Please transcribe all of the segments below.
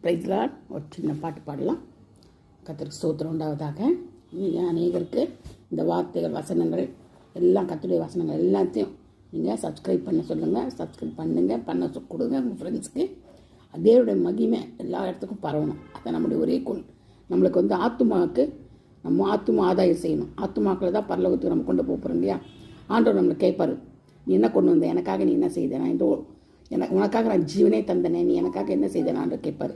பிரைஸ்லாட் ஒரு சின்ன பாட்டு பாடலாம். கர்த்தருக்கு ஸ்தோத்திரம் உண்டாவதாக. நீங்கள் அநேகருக்கு இந்த வார்த்தைகள் வசனங்கள் எல்லாம் கர்த்தருடைய வசனங்கள் எல்லாத்தையும் நீங்கள் சப்ஸ்கிரைப் பண்ண சொல்லுங்கள். சப்ஸ்கிரைப் பண்ணுங்கள், பண்ண கொடுங்க உங்கள் ஃப்ரெண்ட்ஸுக்கு. அதேவுடைய மகிமை எல்லா இடத்துக்கும் பரவணும். அதை நம்முடைய ஒரே கோல். நம்மளுக்கு ஆத்துமாவுக்கு நம்ம ஆத்துமா ஆதாயம் செய்யணும். ஆத்துமாக்களை தான் பரலோகத்துக்கு நம்ம கொண்டு போகிறோம் இல்லையா. ஆண்டவர் நம்மளை கேட்பார், நீ என்ன கொண்டு வந்த, எனக்காக நீ என்ன செய்த, நான் உனக்காக நான் ஜீவனே தந்தனே, நீ எனக்காக என்ன செய்தேன் ஆண்டவர் கேட்பார்.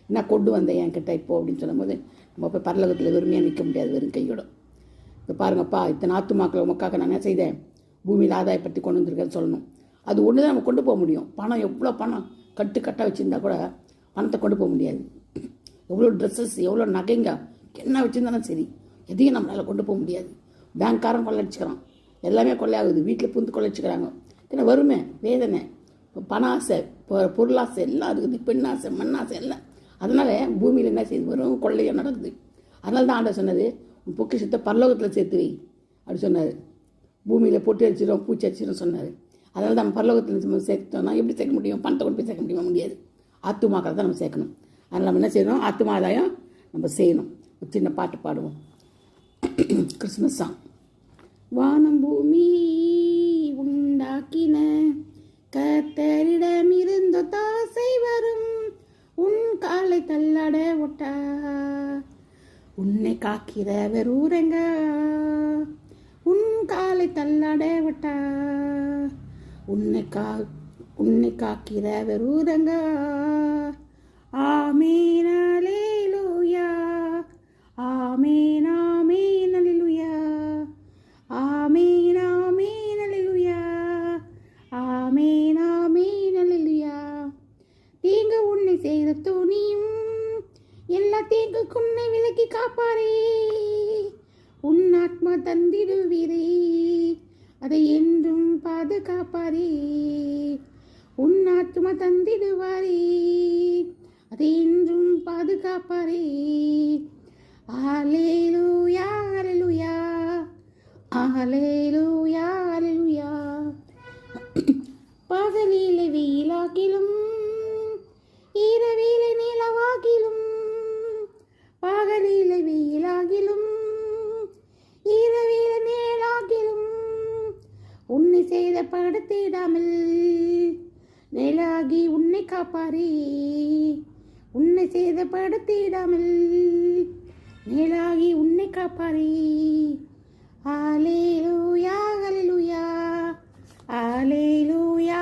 என்ன கொண்டு வந்தேன் என்கிட்ட இப்போ அப்படின்னு சொல்லும்போது நம்ம போய் பரலோகத்தில் வெறுமையாக நிற்க முடியாது, வெறும் கையோட. இப்போ பாருங்கப்பா, இத்தனை ஆத்துமாக்களை உமக்காக நான் என்ன செய்தேன், பூமியில் ஆதாயப்படுத்தி கொண்டு வந்திருக்கேன்னு சொல்லணும். அது ஒன்று தான் நம்ம கொண்டு போக முடியும். பணம் எவ்வளோ பணம் கட்டாக வச்சுருந்தா கூட பணத்தை கொண்டு போக முடியாது. எவ்வளோ ட்ரெஸ்ஸஸ், எவ்வளோ நகைங்க என்ன வச்சுருந்தாலும் சரி, எதையும் நம்மளால் கொண்டு போக முடியாது. பேங்க்காரன் கொள்ளடிச்சுக்கிறான், எல்லாமே கொள்ளையாகுது, வீட்டில் புந்து கொள்ளைச்சிக்கிறாங்க. ஏன்னா வறுமை, வேதனை, பண ஆசை, பொருளாசை எல்லாம் இருக்குது, பெண்ணாசை, மண்ணாசை எல்லாம். அதனால் பூமியில் என்ன செய்யுது, வரும் கொள்ளையாக நடக்குது. அதனால தான் ஆண்டவர் சொன்னது, உன் பொக்கிஷத்தை பரலோகத்தில் சேர்த்து வை அப்படி சொன்னார். பூமியில் பொட்டு அடிச்சிடும், பூச்சி அடிச்சிடும் சொன்னார். அதனால தான் நம்ம பரலோகத்தில் சேர்த்தோம்னா எப்படி சேர்க்க முடியும், பணத்தை கொண்டு போய் சேர்க்க முடியாது. ஆத்துமாக்களை தான் நம்ம சேர்க்கணும். அதனால் நம்ம என்ன செய்யணும், ஆத்துமாதாயம் நம்ம செய்யணும். ஒரு சின்ன பாட்டு பாடுவோம், கிறிஸ்மஸ் சாங். வானம் பூமி உண்டாக்கின கர்த்தரிடமிருந்து தாசை வரும், உன் காலை தள்ளாட ஒட்டா, உன்னை காக்கிற வெறூரங்க, உன் காலை தள்ளாட ஒட்டா, உன்னை காக்கிற வெறூரங்க. ஆமேன் அல்லேலூயா, ஆமேன் ஆமேன் அல்லேலூயா, ஆமேன் ஆமேன் அல்லேலூயா, ஆமேன் ஆமேன் அல்லேலூயா. தீங்கு உன்னை செய்த துணியும் எல்லா தீங்குக்கு உன்னை விலக்கி காப்பாரே, உன் ஆத்மா தந்திடுவீரே, அதை என்றும் பாதுகாப்பாரே, உன் ஆத்மா தந்திடுவாரே, அதை என்றும் பாதுகாப்பாரே. அல்லேலூயா அல்லேலூயா, அல்லேலூயா அல்லேலூயா. பகலிலே வெயிலாகிலும் இரவிலே நிலவாகிலும், பகலிலே வெயிலாகிலும் இரவிலே நிழலாகிலும், உன்னை செய்த படுத்திடாமல் நிழலாகி உன்னை காப்பாரே, உன்னை செய்த படுத்திடாமல் நிழலாகி உன்னை காப்பாரே. அல்லேலூயா அல்லேலூயா, அல்லேலூயா